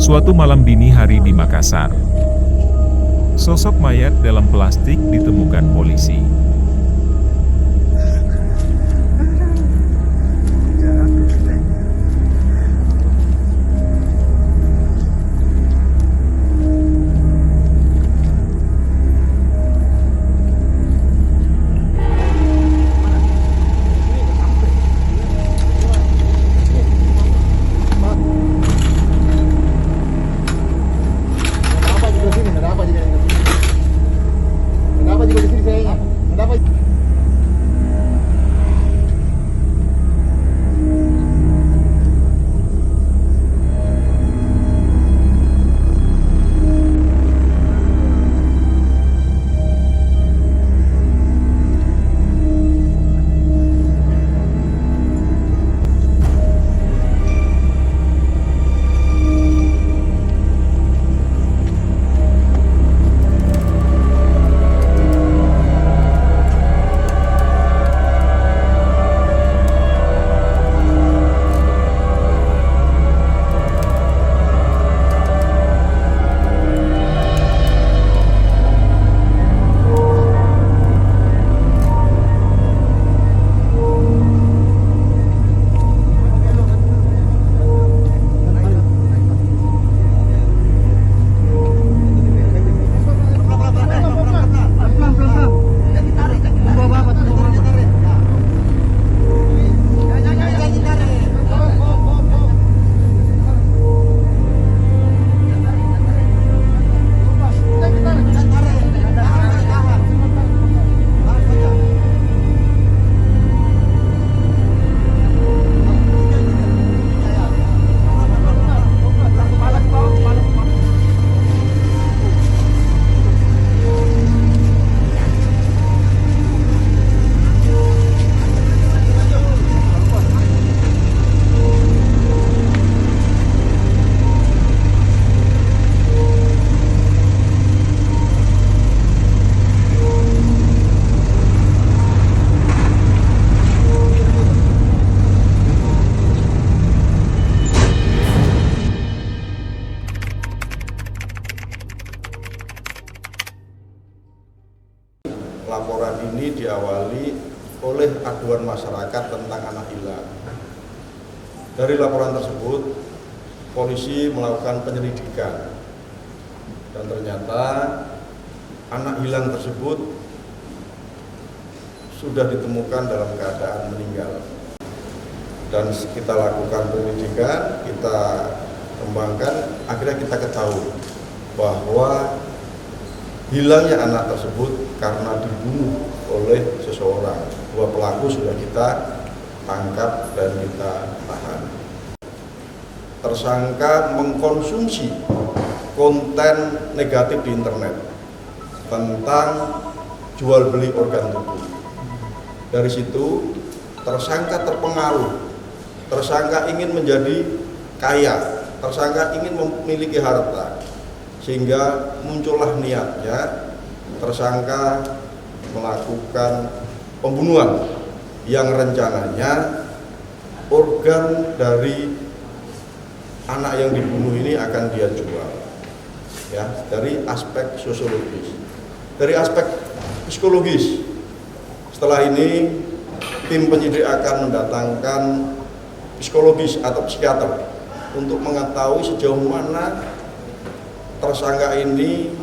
Suatu malam dini hari di Makassar, sosok mayat dalam plastik ditemukan polisi. Kenapa juga di sini sayanya? Kenapa? Laporan ini diawali oleh aduan masyarakat tentang anak hilang. Dari laporan tersebut, polisi melakukan penyelidikan dan ternyata anak hilang tersebut sudah ditemukan dalam keadaan meninggal. Dan kita lakukan penyelidikan, kita kembangkan, akhirnya kita ketahui bahwa hilangnya anak tersebut karena dibunuh oleh seseorang. Dua pelaku sudah kita tangkap dan kita tahan. Tersangka mengkonsumsi konten negatif di internet tentang jual beli organ tubuh. Dari situ tersangka terpengaruh, tersangka ingin menjadi kaya, tersangka ingin memiliki harta, sehingga muncullah niatnya tersangka melakukan pembunuhan yang rencananya organ dari anak yang dibunuh ini akan dia jual. Ya, dari aspek sosiologis. Dari aspek psikologis, setelah ini tim penyidik akan mendatangkan psikologis atau psikiater untuk mengetahui sejauh mana tersangka ini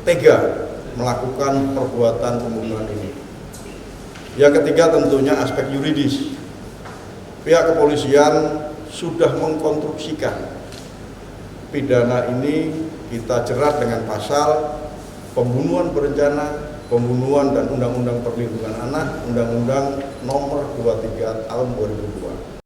tega melakukan perbuatan pembunuhan ini. Yang ketiga tentunya aspek yuridis. Pihak kepolisian sudah mengkonstruksikan pidana ini kita jerat dengan pasal pembunuhan berencana, pembunuhan dan Undang-Undang Perlindungan Anak, Undang-Undang Nomor 23 Tahun 2002.